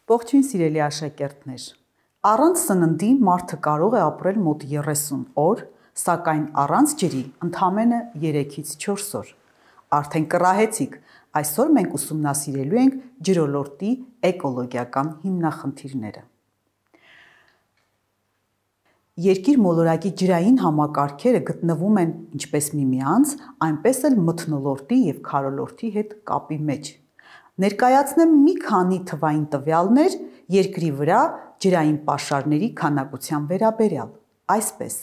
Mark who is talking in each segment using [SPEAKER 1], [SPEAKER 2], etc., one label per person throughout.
[SPEAKER 1] Ողջույն սիրելի աշակերտներ։ Առանց սննդի մարդը կարող է ապրել մոտ 30 օր, սակայն առանց ջրի ընդամենը 3-ից 4 օր։ Արդեն կռահեցիք, այսօր մենք ուսումնասիրելու ենք ջրոլորտի էկոլոգիական հիմնախնդիրները։ Երկիր մոլորակի ջրային համակարգերը գտնվում են ինչպես միմյանց, այնպես էլ մթնոլորտի և քարոլորտի հետ կապի մեջ։ Ներկայացնեմ մի քանի թվային տվյալներ երկրի վրա ջրային պաշարների քանակության վերաբերյալ, այսպես.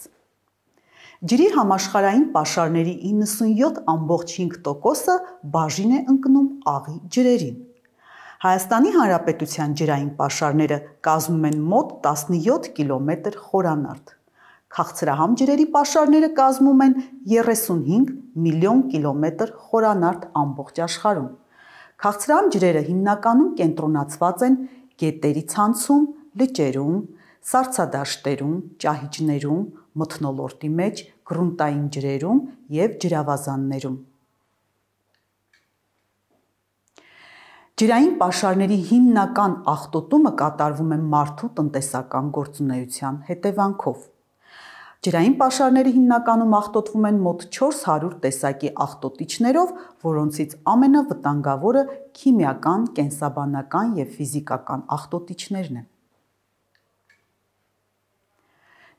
[SPEAKER 1] Ջրի համաշխարհային պաշարների 97.5%-ը բաժին է ընկնում աղի ջրերին։ Հայաստանի Հանրապետության ջրային պաշարները կազմում են մոտ 17 կիլոմետր խորանարդ։ Քաղցրահամ ջրերի պաշարները կազմում են 35 միլիոն կիլոմետր խորանարդ ամբողջ աշխարհում։ Քաղցրահամ ջրերը հիմնականում կենտրոնացված են գետերի ցանցում, լճերում, սառցադաշտերում, ճահիճներում, մթնոլորտի մեջ, գրունտային ջրերում և ջրավազաններում։ Ջրային պաշարների հիմնական աղտոտումը կատարվում է մարդու տնտեսական գործունեության հետևանքով։ Ջրային պաշարները հիմնականում աղտոտվում են մոտ 400 տեսակի աղտոտիչներով, որոնցից ամենավտանգավորը քիմիական, կենսաբանական և ֆիզիկական աղտոտիչներն են։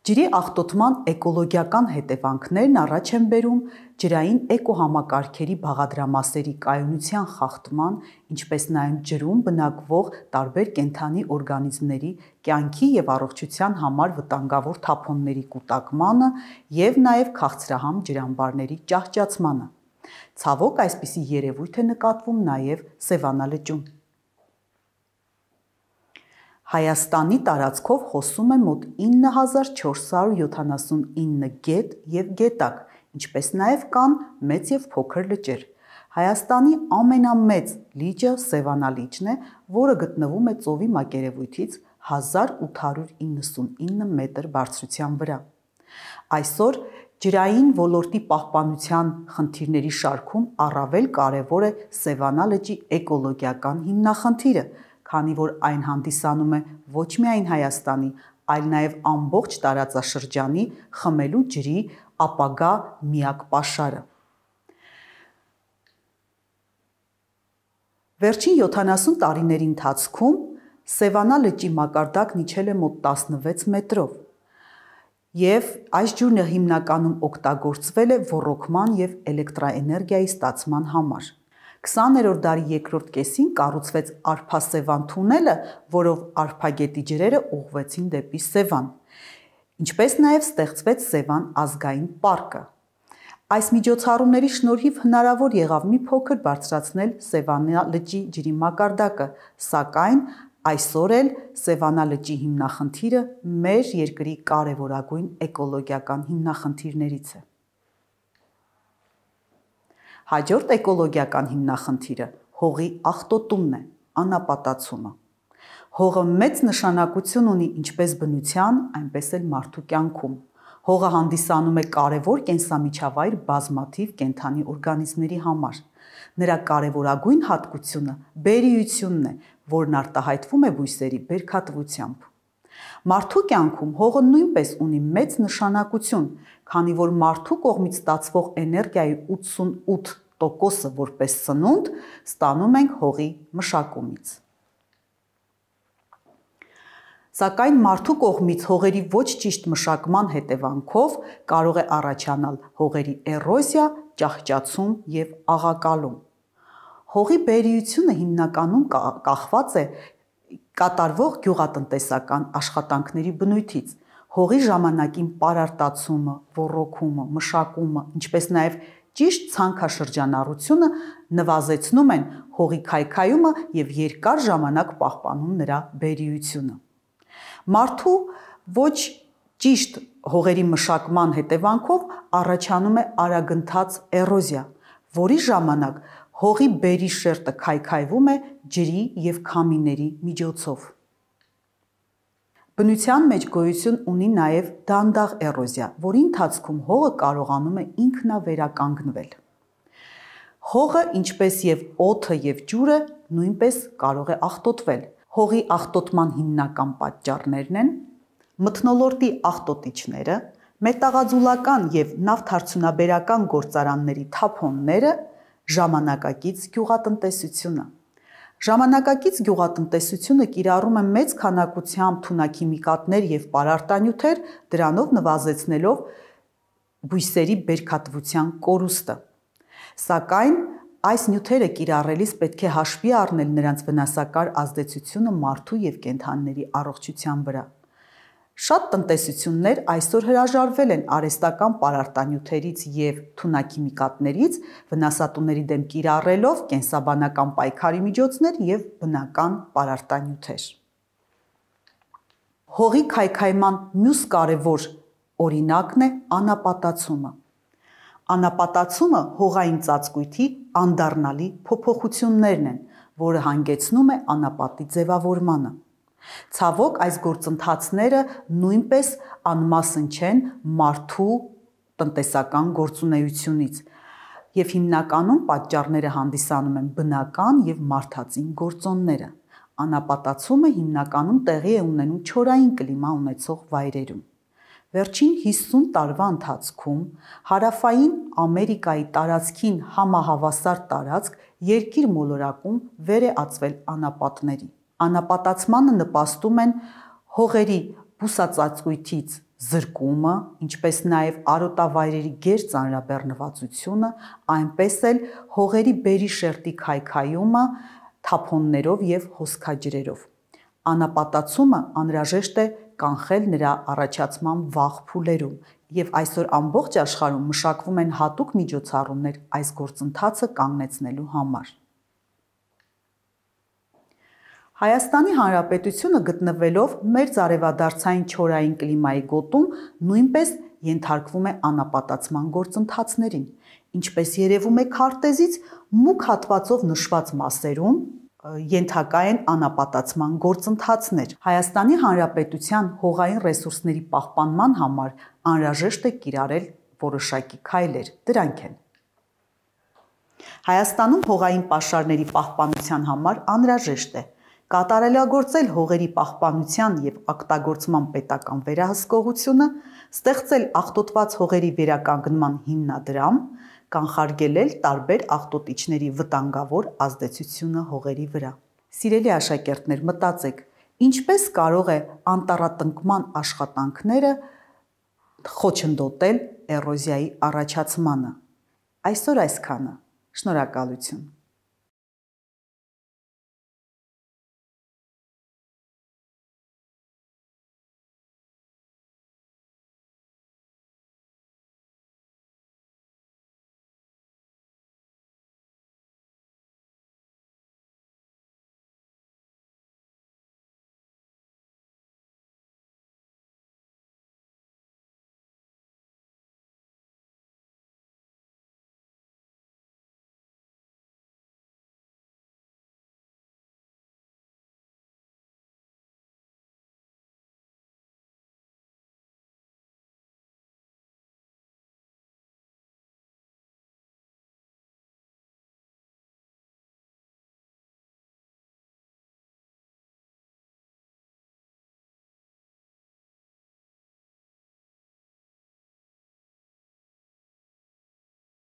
[SPEAKER 1] Ջրի աղտոտման էկոլոգիական հետևանքներն առաջ են բերում ջրային էկոհամակարգերի բաղադրամասերի կայունության խախտման, ինչպես նաև ջրում բնակվող տարբեր կենդանի օրգանիզմների կյանքի և առողջության համար վտանգավոր թափոնների կուտակմանը և նաև քաղցրահամ ջրամբարների ճահճացմանը։ Ցավոք, այսպիսի երևույթ է նկատվում նաև Սևանա լճում։ Հայաստանի տարածքով հոսում է մոտ 9479 գետ և գետակ, ինչպես նաև կան մեծ և փոքր լճեր։ Հայաստանի ամենամեծ լիճը Սևանա լիճն է, որը գտնվում է ծովի մակերևույթից 1899 մետր բարձրության վրա։ Այսօր ջրային ոլորտի պահպանության խնդիրների շարքում առավել կարևոր է Սևանա լճի էկոլոգիական հիմնախնդիրը, քանի որ այն հանդիսանում է ոչ միայն Հայաստանի, այլ նաև ամբողջ տարածաշրջանի խմելու ջրի ապագա միակ պաշարը։ Վերջին 70 տարիների ընթացքում Սևանա լճի մակարդակն իջել է մոտ 16 մետրով, և այս ջուրը հիմնականում օգտագործվել է ոռոգման և էլեկտրաէներգիայի ստացման համար։ 20-րդ դարի երկրորդ կեսին կառուցվեց Արփասևան թունելը, որով Արփագետի ջրերը ուղղվեցին դեպի Սևան, ինչպես նաև ստեղծվեց Սևան ազգային պարկը։ Այս միջոցառումների շնորհիվ հնարավոր եղավ մի փոքր բարձրացնել Սևանա լճի ջրի մակարդակը, սակայն այսօր էլ Սևանա լճի հիմնախնդիրը մեր երկրի կարևորագույն էկոլոգիական հիմնախնդիրներից է։ Հաջորդ էկոլոգիական հիմնախնդիրը հողի աղտոտումն է, անապատացումը։ Հողը մեծ նշանակություն ունի ինչպես բնության, այնպես էլ մարդու կյանքում։ Հողը հանդիսանում է կարևոր կենսամիջավայր բազմաթիվ կենդանի օրգանիզմների համար։ Նրա կարևորագույն հատկությունը բերիությունն է, որն արտահայտվում է բույսերի բերքատվությամբ։ Մարդու կյանքում հողը նույնպես ունի մեծ նշանակություն, քանի որ մարդու կողմից ստացվող էներգիայի 88%-ը որպես սնունդ ստանում ենք հողի մշակումից։ Սակայն մարդու կողմից հողերի ոչ ճիշտ մշակման հետևանքով կարող է առաջանալ հողերի էրոզիա, ճահճացում և աղակալում։ Հողի բերիությունը հիմնականում կախված է կատարվող գյուղատնտեսական աշխատանքների բնույթից։ Հողի ժամանակին պարարտացումը, ոռոգումը, մշակումը, ինչպես նաև ճիշտ ցանքաշրջանառությունը նվազեցնում են հողի քայքայումը և երկար ժամանակ պահպանում նրա բերիությունը։ Մարդու ոչ ճիշտ հողերի մշակման հետևանքով առաջանում է արագընթաց էրոզիա, որի ժամանակ հողի բերրի շերտը քայքայվում է ջրի և քամիների միջոցով։ Բնության մեջ գոյություն ունի նաև դանդաղ էրոզիա, որի ընթացքում հողը կարողանում է ինքնավերականգնվել։ Հողը, ինչպես և օդը և ջուրը, նույնպես կարող է աղտոտվել։ Հողի աղտոտման հիմնական պատճառներն են մթնոլորտի աղտոտիչները, մետաղաձուլական եւ նավթարդյունաբերական գործարանների թափոնները, ժամանակակից գյուղատնտեսությունը։ Ժամանակակից գյուղատնտեսությունը կիրառում է մեծ քանակությամբ թունաքիմիկատներ եւ պարարտանյութեր, դրանով նվազեցնելով բույսերի բերքատվության կորուստը։ Սակայն այս նյութերը կիրառելիս պետք է հաշվի առնել նրանց վնասակար ազդեցությունը մարդու եւ կենդանիների առողջության վրա։ Շատ տնտեսություններ այսօր հրաժարվել են արհեստական պարարտանյութերից եւ թունաքիմիկատներից, վնասատուների դեմ կիրառելով կենսաբանական պայքարի միջոցներ եւ բնական պարարտանյութեր։ Հողի քայքայման մյուս կարևոր օրինակն է անապատացումը։ Անապատացումը հողային ծածկույթի անդառնալի փոփոխություններն են, որը հանգեցնում է անապատի ձևավորմանը։ Ցավոք, այս գործընթացները նույնպես անմասն չեն մարդու տնտեսական գործունեությունից եւ հիմնականում պատճառները հանդիսանում են բնական եւ մարդածին գործոնները։ Անապատացումը հիմնականում տեղի է ունենում չորային կլիմա ունեցող վայրերում։ Վերջին 50 տարվա ընթացքում հարավային Ամերիկայի տարածքին համահավասար տարածք երկիր մոլորակում վեր է ածվել անապատների։ Անապատացմանը նպաստում են հողերի բուսածածկույթից զրկումը, ինչպես նաև արոտավայրերի գերծանրաբեռնվածությունը, այնպես էլ հողերի բերրի շերտի քայքայումը թափոններով եւ հոսքաջրերով։ Անապատացումը անհրաժեշտ է կանխել նրա առաջացման վաղ փուլերում, եւ այսօր ամբողջ աշխարհում մշակվում են հատուկ միջոցառումներ այս գործընթացը կանգնեցնելու համար։ Հայաստանի Հանրապետությունը գտնվելով մեր արևադարձային չորային կլիմայի գոտում նույնպես ենթարկվում է անապատացման գործընթացներին, ինչպես երևում է քարտեզից, մուգ հատվածով նշված մասերում ենթակա են անապատացման գործընթացներ։ Հայաստանի Հանրապետության հողային ռեսուրսների պահպանման համար անհրաժեշտ է կիրառել որոշակի քայլեր, դրանք են. Հայաստանում հողային պաշարների պահպանության համար անհրաժեշտ է կատարելագործել հողերի պահպանության եւ օգտագործման պետական վերահսկողությունը, ստեղծել աղտոտված հողերի վերականգնման հիմնադրամ, կանխարգելել տարբեր աղտոտիչների վտանգավոր ազդեցությունը հողերի վրա։ Սիրելի աշակերտներ, մտածեք, ինչպես կարող է անտառատնկման աշխատանքները խոչընդոտել էրոզիայի առաջացմանը։ Այսօր այսքանը։ Շնորհակալություն։